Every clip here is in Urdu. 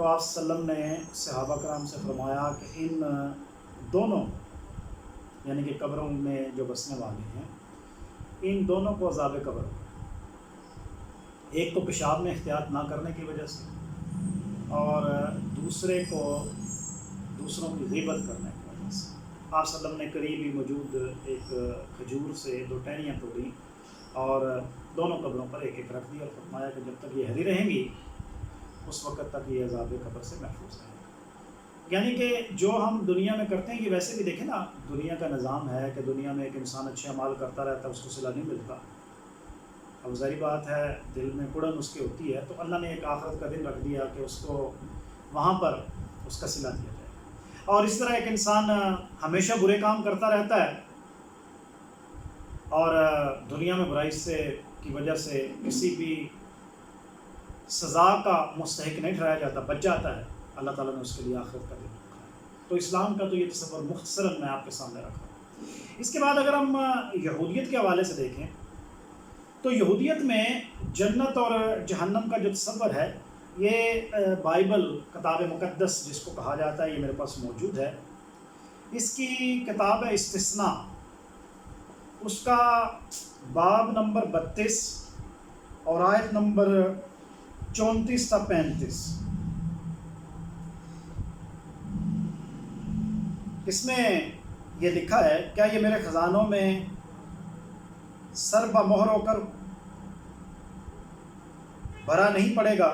تو آپ صلی اللہ علیہ وسلم نے صحابہ کرام سے فرمایا کہ ان دونوں یعنی کہ قبروں میں جو بسنے والے ہیں ان دونوں کو عذاب قبر ہوگا، ایک کو پیشاب میں احتیاط نہ کرنے کی وجہ سے اور دوسرے کو دوسروں کی غیبت کرنے کی وجہ سے۔ آپ صلی اللہ علیہ وسلم نے قریب ہی موجود ایک کھجور سے 2 ٹہنیاں توڑی اور دونوں قبروں پر ایک ایک رکھ دی اور فرمایا کہ جب تک یہ ہری رہیں گی اس وقت تک یہ عذاب قبر سے محفوظ رہے گا۔ یعنی کہ جو ہم دنیا میں کرتے ہیں، یہ ویسے بھی دیکھیں نا، دنیا کا نظام ہے کہ دنیا میں ایک انسان اچھے اعمال کرتا رہتا ہے، اس کو صلہ نہیں ملتا۔ اب ظاہری بات ہے دل میں کڑن اس کی ہوتی ہے، تو اللہ نے ایک آخرت کا دن رکھ دیا کہ اس کو وہاں پر اس کا صلہ دیا جائے۔ اور اس طرح ایک انسان ہمیشہ برے کام کرتا رہتا ہے اور دنیا میں برائی سے کی وجہ سے کسی بھی سزا کا مستحق نہیں ٹھہرایا جاتا، بچ جاتا ہے، اللہ تعالیٰ نے اس کے لیے آخرت کا دن رکھا ہے۔ تو اسلام کا تو یہ تصور مختصراً میں آپ کے سامنے رکھا ہوں۔ اس کے بعد اگر ہم یہودیت کے حوالے سے دیکھیں تو یہودیت میں جنت اور جہنم کا جو تصور ہے، یہ بائبل کتاب مقدس جس کو کہا جاتا ہے، یہ میرے پاس موجود ہے۔ اس کی کتاب استثناء، اس کا باب نمبر 32 اور آیت نمبر 34 تا 35، اس میں یہ لکھا ہے، کیا یہ میرے خزانوں میں سر بمہر ہو کر بھرا نہیں پڑے گا؟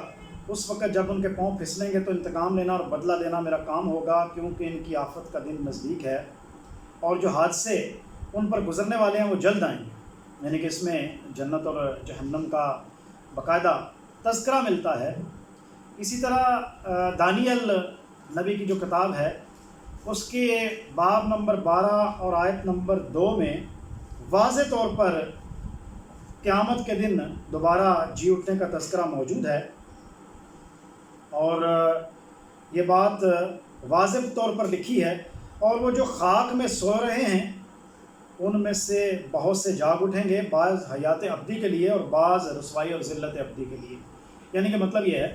اس وقت جب ان کے پاؤں پھسلیں گے تو انتقام لینا اور بدلہ لینا میرا کام ہوگا، کیونکہ ان کی آفت کا دن نزدیک ہے اور جو حادثے ان پر گزرنے والے ہیں وہ جلد آئیں گے۔ یعنی کہ اس میں جنت اور جہنم کا باقاعدہ تذکرہ ملتا ہے۔ اسی طرح دانیل نبی کی جو کتاب ہے اس کے باب نمبر 12 اور آیت نمبر 2 میں واضح طور پر قیامت کے دن دوبارہ جی اٹھنے کا تذکرہ موجود ہے، اور یہ بات واضح طور پر لکھی ہے، اور وہ جو خاک میں سو رہے ہیں ان میں سے بہت سے جاگ اٹھیں گے، بعض حیات ابدی کے لیے اور بعض رسوائی اور ذلت ابدی کے لیے۔ یعنی کہ مطلب یہ ہے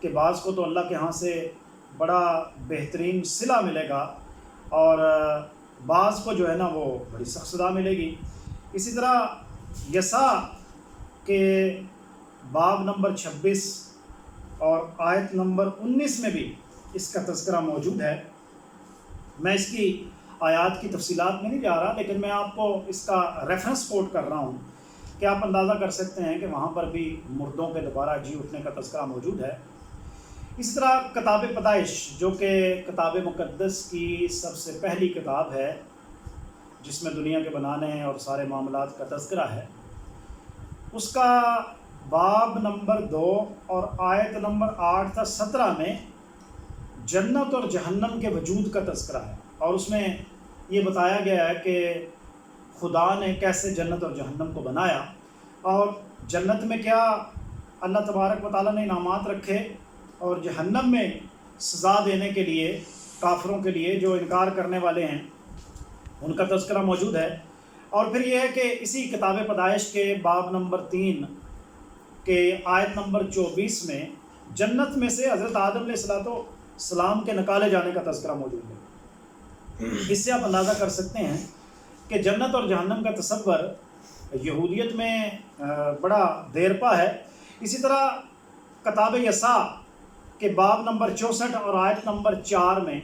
کہ بعض کو تو اللہ کے ہاں سے بڑا بہترین صلہ ملے گا اور بعض کو جو ہے نا وہ بڑی سخت سزا ملے گی۔ اسی طرح یسع کے باب نمبر 26 اور آیت نمبر 19 میں بھی اس کا تذکرہ موجود ہے۔ میں اس کی آیات کی تفصیلات میں نہیں جا رہا، لیکن میں آپ کو اس کا ریفرنس کوٹ کر رہا ہوں کہ آپ اندازہ کر سکتے ہیں کہ وہاں پر بھی مردوں کے دوبارہ جی اٹھنے کا تذکرہ موجود ہے۔ اسی طرح کتاب پیدائش، جو کہ کتاب مقدس کی سب سے پہلی کتاب ہے جس میں دنیا کے بنانے اور سارے معاملات کا تذکرہ ہے، اس کا باب نمبر 2 اور آیت نمبر 8 تا 17 میں جنت اور جہنم کے وجود کا تذکرہ ہے، اور اس میں یہ بتایا گیا ہے کہ خدا نے کیسے جنت اور جہنم کو بنایا، اور جنت میں کیا اللہ تبارک و تعالیٰ نے انعامات رکھے، اور جہنم میں سزا دینے کے لیے کافروں کے لیے جو انکار کرنے والے ہیں ان کا تذکرہ موجود ہے۔ اور پھر یہ ہے کہ اسی کتاب پیدائش کے باب نمبر 3 کے آیت نمبر 24 میں جنت میں سے حضرت آدم علیہ السلام کے نکالے جانے کا تذکرہ موجود ہے۔ اس سے آپ اندازہ کر سکتے ہیں کہ جنت اور جہنم کا تصور یہودیت میں بڑا دیرپا ہے۔ اسی طرح کتاب یسع کے باب نمبر 64 اور آیت نمبر 4 میں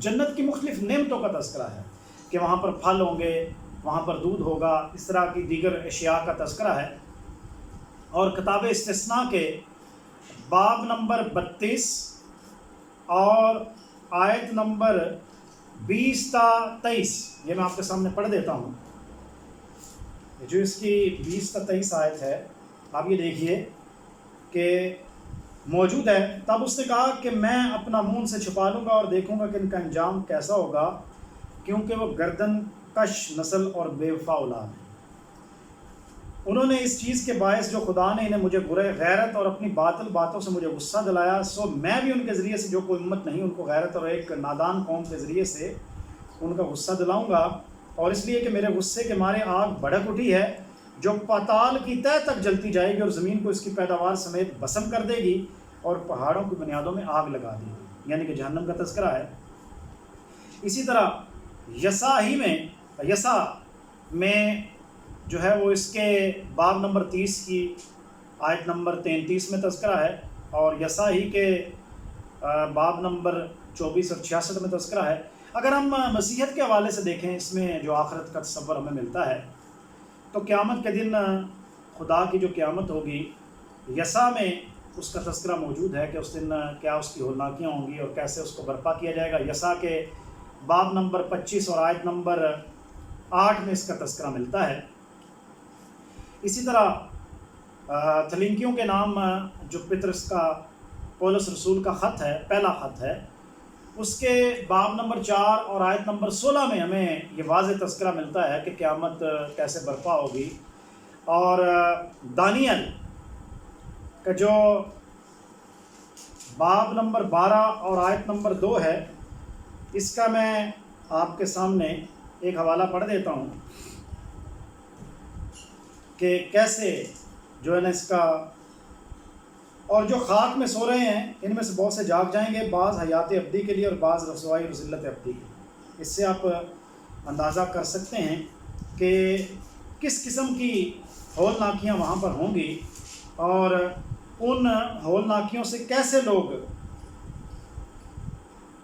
جنت کی مختلف نعمتوں کا تذکرہ ہے کہ وہاں پر پھل ہوں گے، وہاں پر دودھ ہوگا، اس طرح کی دیگر اشیاء کا تذکرہ ہے۔ اور کتاب استثناء کے باب نمبر 32 اور آیت نمبر 20 تا 23، یہ میں آپ کے سامنے پڑھ دیتا ہوں۔ جو اس کی 20 تا 23 آیت ہے، آپ یہ دیکھیے کہ موجود ہے، تب اس نے کہا کہ میں اپنا منہ ان سے چھپا لوں گا اور دیکھوں گا کہ ان کا انجام کیسا ہوگا، کیونکہ وہ گردن کش نسل اور بے وفا اولاد ہیں۔ انہوں نے اس چیز کے باعث جو خدا نے انہیں مجھے برے غیرت اور اپنی باطل باتوں سے مجھے غصہ دلایا، سو میں بھی ان کے ذریعے سے جو کوئی امت نہیں ان کو غیرت اور ایک نادان قوم کے ذریعے سے ان کا غصہ دلاؤں گا، اور اس لیے کہ میرے غصے کے مارے آگ بھڑک اٹھی ہے جو پاتال کی تہہ تک جلتی جائے گی اور زمین کو اس کی پیداوار سمیت بسم کر دے گی، اور پہاڑوں کی بنیادوں میں آگ لگا دی گئی، یعنی کہ جہنم کا تذکرہ ہے۔ اسی طرح یسا میں جو ہے وہ اس کے باب نمبر 30 کی آیت نمبر 33 میں تذکرہ ہے، اور یسا ہی کے باب نمبر 24 اور 66 میں تذکرہ ہے۔ اگر ہم مسیحیت کے حوالے سے دیکھیں، اس میں جو آخرت کا تصور ہمیں ملتا ہے، تو قیامت کے دن خدا کی جو قیامت ہوگی، یسا میں اس کا تذکرہ موجود ہے کہ اس دن کیا اس کی ہولناکیاں ہوں گی اور کیسے اس کو برپا کیا جائے گا۔ یسا کے باب نمبر 25 اور آیت نمبر 8 میں اس کا تذکرہ ملتا ہے۔ اسی طرح تھلینکیوں کے نام جو پطرس کا پولس رسول کا خط ہے، پہلا خط ہے، اس کے باب نمبر 4 اور آیت نمبر 16 میں ہمیں یہ واضح تذکرہ ملتا ہے کہ قیامت کیسے برپا ہوگی۔ اور دانیل کا جو باب نمبر 12 اور آیت نمبر 2 ہے، اس کا میں آپ کے سامنے ایک حوالہ پڑھ دیتا ہوں کہ کیسے جو ہے نا اس کا، اور جو خاک میں سو رہے ہیں ان میں سے بہت سے جاگ جائیں گے، بعض حیات ابدی کے لیے اور بعض رسوائی اور ذلت ابدی کے لیے۔ اس سے آپ اندازہ کر سکتے ہیں کہ کس قسم کی ہولناکیاں وہاں پر ہوں گی، اور ان ہولناکیوں سے کیسے لوگ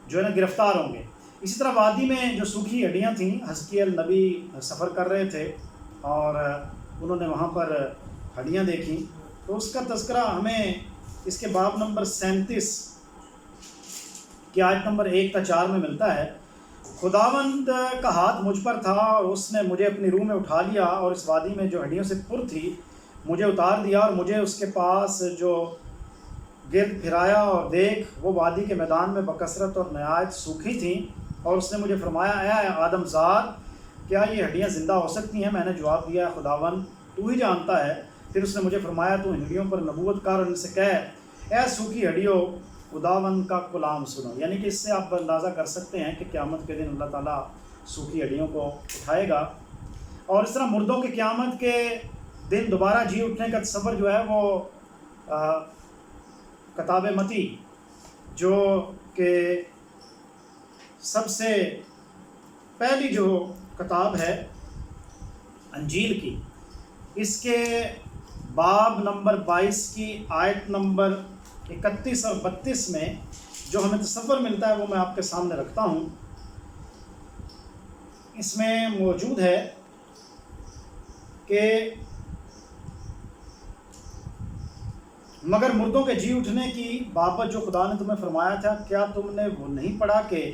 جو ہے نا گرفتار ہوں گے۔ اسی طرح وادی میں جو سوکھی ہڈیاں تھیں، حزقیل نبی سفر کر رہے تھے اور انہوں نے وہاں پر ہڈیاں دیکھیں، تو اس کا تذکرہ ہمیں اس کے باب نمبر 37 کی آیت نمبر 1 تا 4 میں ملتا ہے۔ خداوند کا ہاتھ مجھ پر تھا اور اس نے مجھے اپنی روح میں اٹھا لیا، اور اس وادی میں جو ہڈیوں سے پر تھی مجھے اتار دیا، اور مجھے اس کے پاس جو گرد پھرایا، اور دیکھ وہ وادی کے میدان میں بکثرت اور نہایت سوکھی تھیں، اور اس نے مجھے فرمایا، اے آدم زاد، کیا یہ ہڈیاں زندہ ہو سکتی ہیں؟ میں نے جواب دیا، خداوند تو ہی جانتا ہے۔ پھر اس نے مجھے فرمایا، تو ان ہڈیوں پر نبوت کر اور ان سے کہہ، اے سوکھی ہڈیوں، خداوند کا کلام سنو۔ یعنی کہ اس سے آپ اندازہ کر سکتے ہیں کہ قیامت کے دن اللہ تعالیٰ سوکھی ہڈیوں کو اٹھائے گا۔ اور اس طرح مردوں کی قیامت کے دن دوبارہ جی اٹھنے کا تصور جو ہے وہ کتاب متی، جو کہ سب سے پہلی جو کتاب ہے انجیل کی، اس کے باب نمبر 22 کی آیت نمبر 31 اور 32 میں جو ہمیں تصور ملتا ہے وہ میں آپ کے سامنے رکھتا ہوں۔ اس میں موجود ہے کہ مگر مردوں کے جی اٹھنے کی بابت جو خدا نے تمہیں فرمایا تھا، کیا تم نے وہ نہیں پڑھا کہ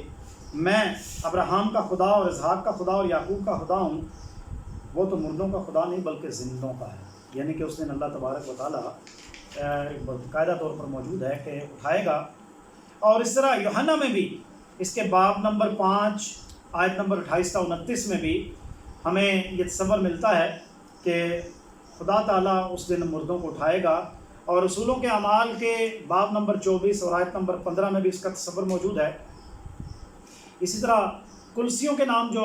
میں ابراہیم کا خدا اور اسحاق کا خدا اور یعقوب کا خدا ہوں؟ وہ تو مردوں کا خدا نہیں بلکہ زندوں کا ہے۔ یعنی کہ اس دن اللہ تبارک و تعالیٰ باقاعدہ طور پر موجود ہے کہ اٹھائے گا۔ اور اس طرح یوحنا میں بھی اس کے باب نمبر 5 آیت نمبر 28 تا 29 میں بھی ہمیں یہ تصور ملتا ہے کہ خدا تعالیٰ اس دن مردوں کو اٹھائے گا۔ اور رسولوں کے اعمال کے باب نمبر 24 اور آیت نمبر 15 میں بھی اس کا تصور موجود ہے۔ اسی طرح کلسیوں کے نام جو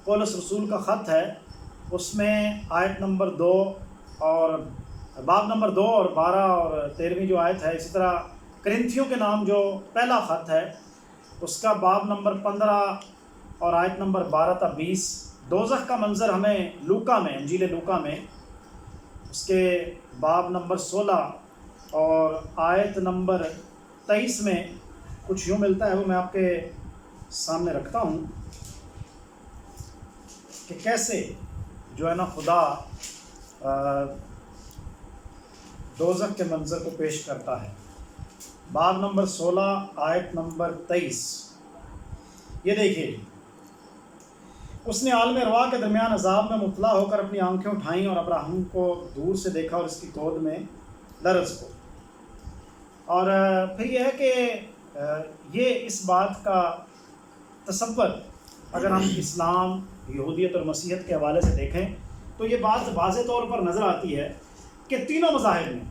پولس رسول کا خط ہے، اس میں آیت نمبر 2 اور باب نمبر 2 اور 12 اور 13ویں جو آیت ہے، اسی طرح کرنتھیوں کے نام جو پہلا خط ہے، اس کا باب نمبر 15 اور آیت نمبر 12 تا 20۔ دوزخ کا منظر ہمیں لوکا میں، انجیل لوکا میں اس کے باب نمبر 16 اور آیت نمبر 23 میں کچھ یوں ملتا ہے، وہ میں آپ کے سامنے رکھتا ہوں کہ کیسے جو ہے نا خدا دوزخ کے منظر کو پیش کرتا ہے۔ باب نمبر 16 آیت نمبر 23، یہ دیکھیے، اس نے عالم ارواح کے درمیان عذاب میں مبتلا ہو کر اپنی آنکھیں اٹھائیں اور ابراہیم کو دور سے دیکھا اور اس کی گود میں لرز کو۔ اور پھر یہ ہے کہ یہ اس بات کا تصور اگر ہم اسلام، یہودیت اور مسیحیت کے حوالے سے دیکھیں تو یہ بات واضح طور پر نظر آتی ہے کہ تینوں مذاہب میں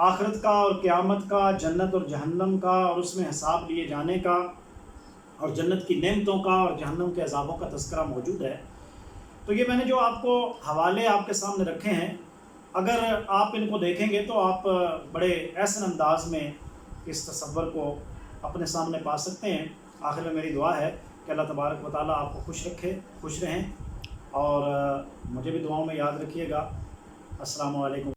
آخرت کا اور قیامت کا، جنت اور جہنم کا اور اس میں حساب لیے جانے کا، اور جنت کی نعمتوں کا اور جہنم کے عذابوں کا تذکرہ موجود ہے۔ تو یہ میں نے جو آپ کو حوالے آپ کے سامنے رکھے ہیں، اگر آپ ان کو دیکھیں گے تو آپ بڑے احسن انداز میں اس تصور کو اپنے سامنے پا سکتے ہیں۔ آخر میں میری دعا ہے کہ اللہ تبارک و تعالیٰ آپ کو خوش رکھے، خوش رہیں، اور مجھے بھی دعاؤں میں یاد رکھیے گا۔ السلام علیکم۔